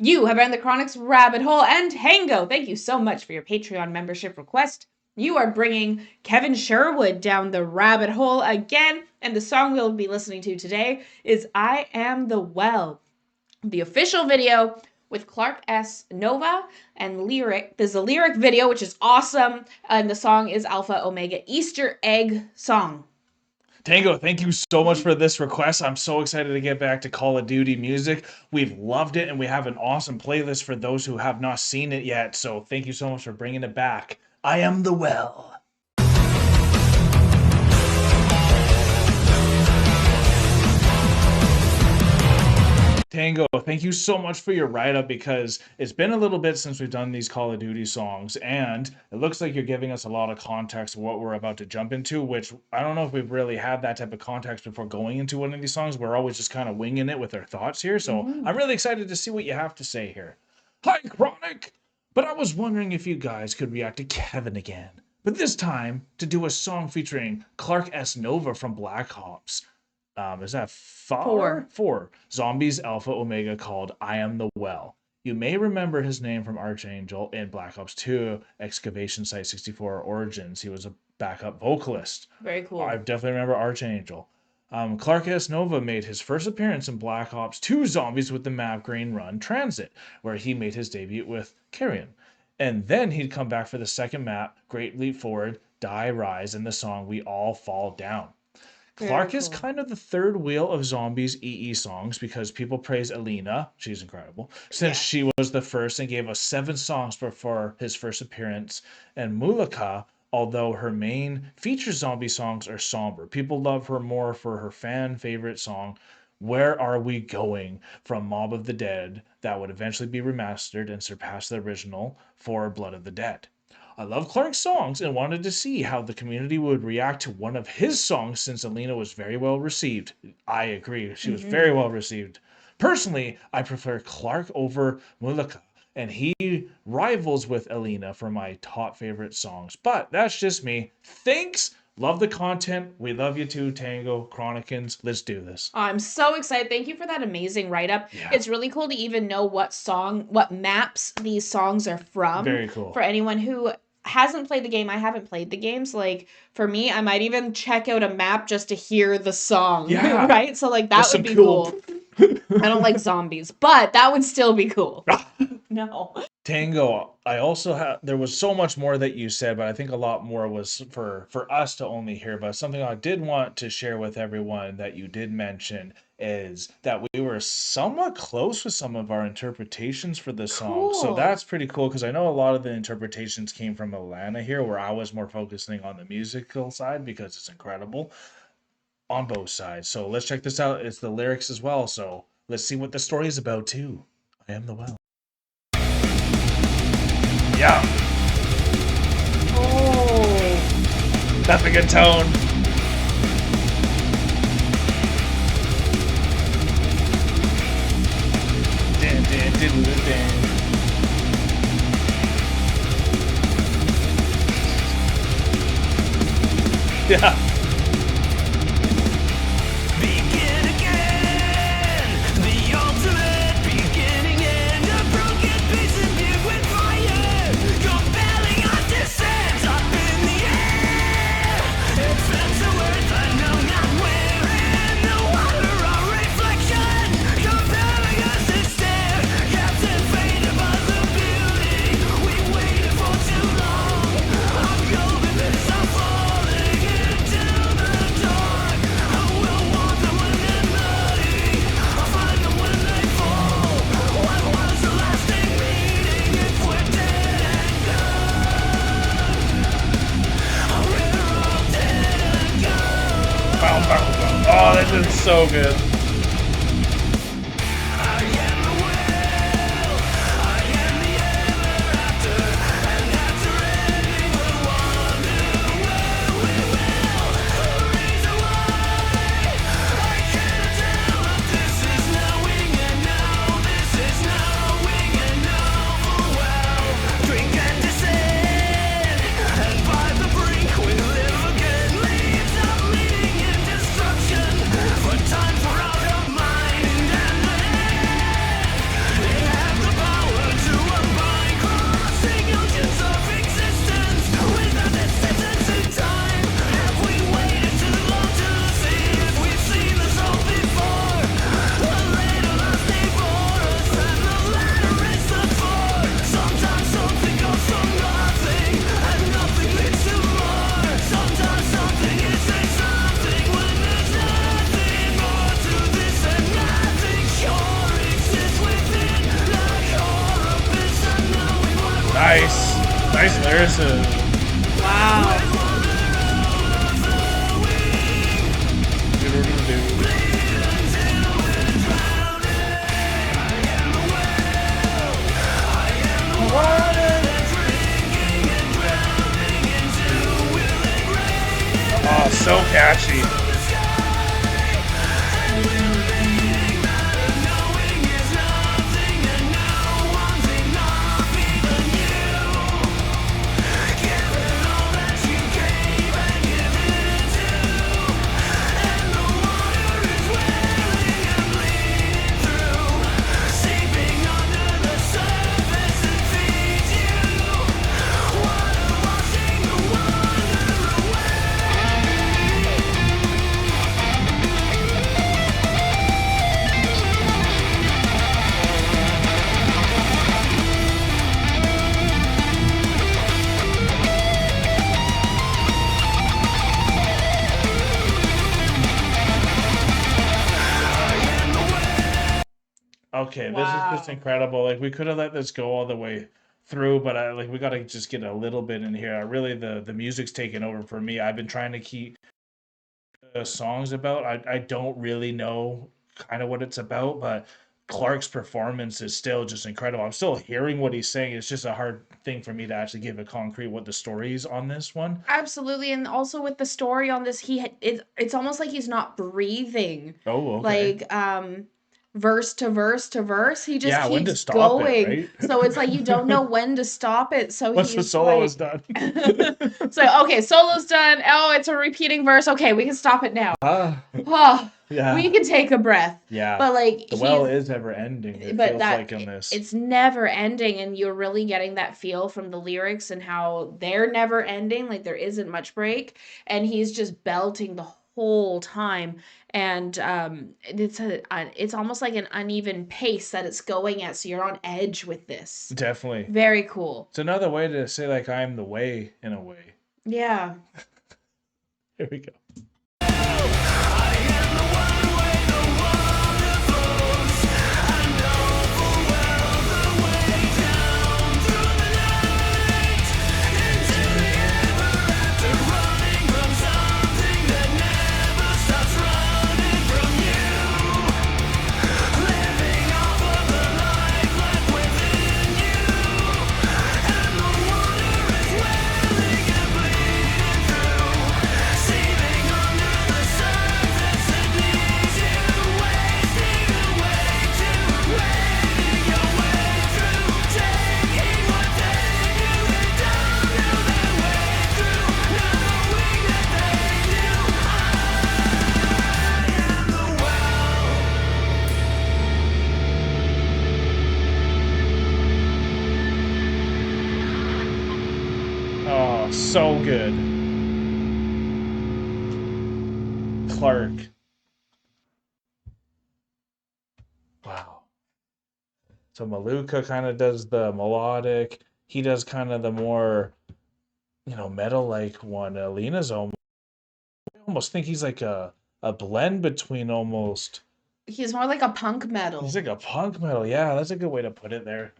You have earned the Chronic's Rabbit Hole, and Tango, thank you so much for your Patreon membership request. You are bringing Kevin Sherwood down the rabbit hole again, and the song we'll be listening to today is I Am the Well. The official video with Clark S. Nova and lyric. There's a lyric video, which is awesome, and the song is Alpha Omega Easter Egg Song. Tango, thank you so much for this request. I'm so excited to get back to Call of Duty music. We've loved it, and we have an awesome playlist for those who have not seen it yet. So thank you so much for bringing it back. I Am the Well. Tango, thank you so much for your write-up, because it's been a little bit since we've done these Call of Duty songs, and it looks like you're giving us a lot of context of what we're about to jump into, which I don't know if we've really had that type of context before going into one of these songs. We're always just kind of winging it with our thoughts here, so I'm really excited to see what you have to say here. Hi, Chronic! But I was wondering if you guys could react to Kevin again, but this time to do a song featuring Clark S. Nova from Black Ops. Is that four? Zombies Alpha Omega, called I Am the Well. You may remember his name from Archangel in Black Ops 2 Excavation Site 64 Origins. He was a backup vocalist. Very cool. I definitely remember Archangel. Clark S. Nova made his first appearance in Black Ops 2 Zombies with the map Green Run Transit, where he made his debut with Carrion. And then he'd come back for the second map, Great Leap Forward, Die Rise, and the song We All Fall Down. Clark is kind of the third wheel of Zombies EE songs, because people praise Alanna, she's incredible, since she was the first and gave us 7 songs before his first appearance. And Mulaka, although her main feature zombie songs are somber, people love her more for her fan favorite song, Where Are We Going, from Mob of the Dead, that would eventually be remastered and surpass the original for Blood of the Dead. I love Clark's songs and wanted to see how the community would react to one of his songs, since Alanna was very well received. I agree, she was very well received. Personally, I prefer Clark over Mulaka, and he rivals with Alanna for my top favorite songs. But that's just me. Thanks. Love the content. We love you too, Tango, Chronicans. Let's do this. I'm so excited. Thank you for that amazing write-up. Yeah. It's really cool to even know what maps these songs are from. Very cool. For anyone who hasn't played the game, I haven't played the games. Like, for me, I might even check out a map just to hear the song. Yeah. Right? So, like, that would be cool. I don't like zombies, but that would still be cool. No. Tango, I also there was so much more that you said, but I think a lot more was for us to only hear. But something I did want to share with everyone that you did mention is that we were somewhat close with some of our interpretations for the song. Cool. So that's pretty cool, because I know a lot of the interpretations came from Alanna here, where I was more focusing on the musical side, because it's incredible on both sides. So let's check this out. It's the lyrics as well. So let's see what the story is about too. I am the well. Yeah. Oh. That's a good tone. Din, din, din, din, din. Yeah. Oh, this is so good. Time for Nice lyricism. Wow. Oh, so catchy. Okay, this is just Wow. incredible. Like we could have let this go all the way through, but I like we got to just get a little bit in here. Really, the music's taken over for me. I've been trying to keep songs about. I don't really know kind of what it's about, but Clark's performance is still just incredible. I'm still hearing what he's saying. It's just a hard thing for me to actually give a concrete what the story is on this one. Absolutely, and also with the story on this, it's almost like he's not breathing, Oh, okay. like verse to verse to verse. He just Yeah, when to keeps stop it, going, right? so it's like you don't know when to stop it. So Once the he's solo is like, done. so okay, solo's done. Oh, it's a repeating verse. Okay, we can stop it now. Ah, Oh, we yeah. can take a breath. Yeah. But like The well he's is never ending, it but feels that like in this. it's never ending, and you're really getting that feel from the lyrics and how they're never ending, like there isn't much break, and he's just belting the whole time. And it's almost like an uneven pace that it's going at, so you're on edge with this. Definitely. Very cool. It's another way to say like I'm the way in a way. Yeah. Here we go. Oh, so good. Clark. Wow. So Maluka kind of does the melodic. He does kind of the more, metal like one. Alina's almost, I almost think he's like a blend between almost. He's more like a punk He's metal. like a punk metal. Yeah, that's a good way to put it there.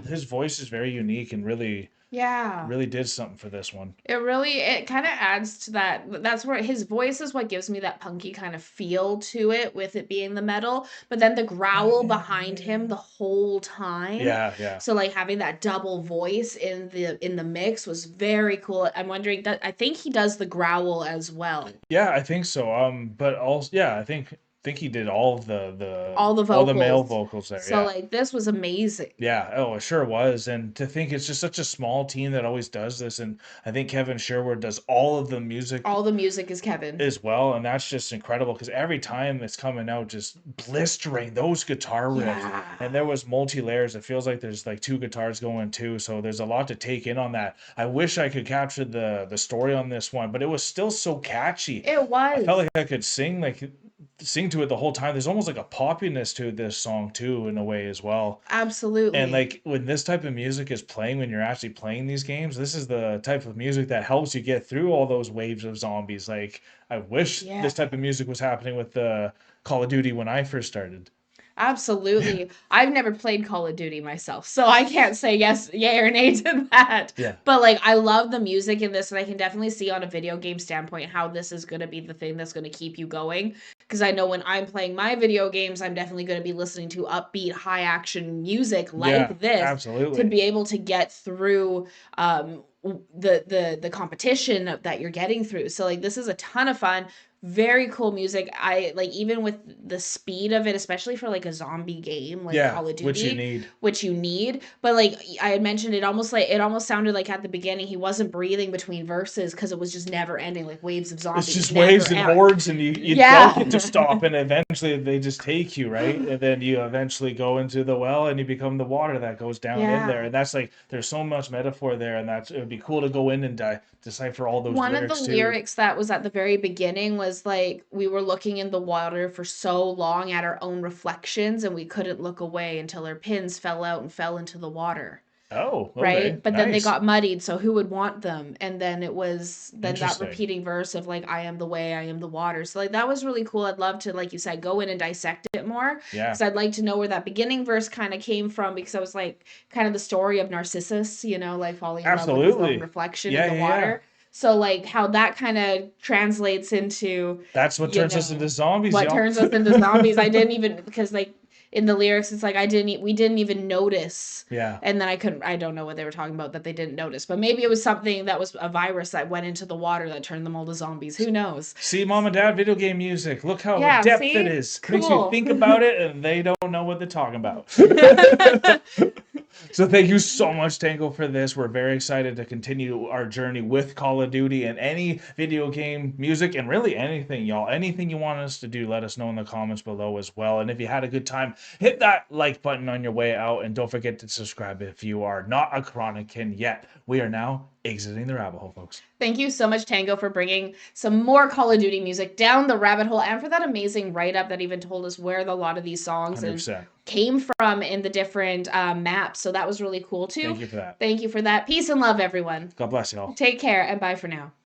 His voice is very unique and really, Yeah. really did something for this one. It kind of adds to that. That's where his voice is what gives me that punky kind of feel to it, with it being the metal, but then the growl behind him the whole time. Yeah, yeah. So like having that double voice in the mix was very cool. I'm wondering that I think he does the growl as well. Yeah, I think so. But also, yeah, I think he did all of the All the all the male vocals. vocals there. So Yeah. like this was amazing. Yeah, oh, it sure was. And to think it's just such a small team that always does this. And I think Kevin Sherwood does all of the music All the music is Kevin. as well. And that's just incredible because every time it's coming out, just blistering those guitar riffs. And Yeah. there was multi layers. It feels like there's like two guitars going too. So there's a lot to take in on that. I wish I could capture the story on this one, but it was still so catchy. It I felt was. like I could sing to it the whole time. There's almost like a poppiness to this song too, in a way as well. And Absolutely. like when this type of music is playing, when you're actually playing these games, this is the type of music that helps you get through all those waves of zombies. Like I wish Yeah. this type of music was happening with the Call of Duty when I first started. Absolutely. I've never played Call of Duty myself, so I can't say yes, yay or nay to that. Yeah. But like, I love the music in this, and I can definitely see on a video game standpoint how this is going to be the thing that's going to keep you going. Because I know when I'm playing my video games, I'm definitely going to be listening to upbeat, high action music Yeah, like this to absolutely. be able to get through the competition that you're getting through. So like, this is a ton of fun. Very cool music. I like, even with the speed of it, especially for like a zombie game like Yeah, Call of which you Duty, need. which you need. But like I had mentioned, it almost sounded like at the beginning he wasn't breathing between verses because it was just never ending, like waves of It's zombies just never waves and end. hordes, and you don't get to Yeah. stop, and eventually they just take you, right? And then you eventually go into the well, and you become the water that goes down in there. Yeah. And that's like, there's so much metaphor there, and it would be cool to go in and decipher all those One of the lyrics too. lyrics that was at the very beginning was like, we were looking in the water for so long at our own reflections, and we couldn't look away until our pins fell out and fell into the water. Oh, okay, Right? But then they nice, got muddied, so who would want them? And then it was then that interesting. repeating verse of like, I am the way, I am the water. So like, that was really cool. I'd love to, like you said, go in and dissect it more, Yeah, because I'd like to know where that beginning verse kind of came from, because I was like, kind of the story of Narcissus, like falling in love with his own absolutely. reflection in Yeah, the yeah, yeah. water. So like, how that kind of translates into, That's what turns us into zombies, what y'all. turns us into zombies. I didn't even, because like in the lyrics it's like, we didn't even notice. Yeah. And then I don't know what they were talking about that they didn't notice, but maybe it was something that was a virus that went into the water that turned them all to zombies. Who knows? See, mom and dad, video game music. Look how in Yeah, depth it see? is. Makes you Cool. think about it, and they don't know what they're talking about. So thank you so much, Tango, for this. We're very excited to continue our journey with Call of Duty and any video game music, and really anything, y'all. Anything you want us to do, let us know in the comments below as well. And if you had a good time, hit that like button on your way out, and don't forget to subscribe if you are not a Chronican yet. We are now exiting the rabbit hole, folks. Thank you so much, Tango, for bringing some more Call of Duty music down the rabbit hole, and for that amazing write-up that even told us where a lot of these songs 100%. came from in the different maps. So that was really cool too. Thank you for that. Thank you for that. Peace and love, everyone. God bless y'all. Take care, and bye for now.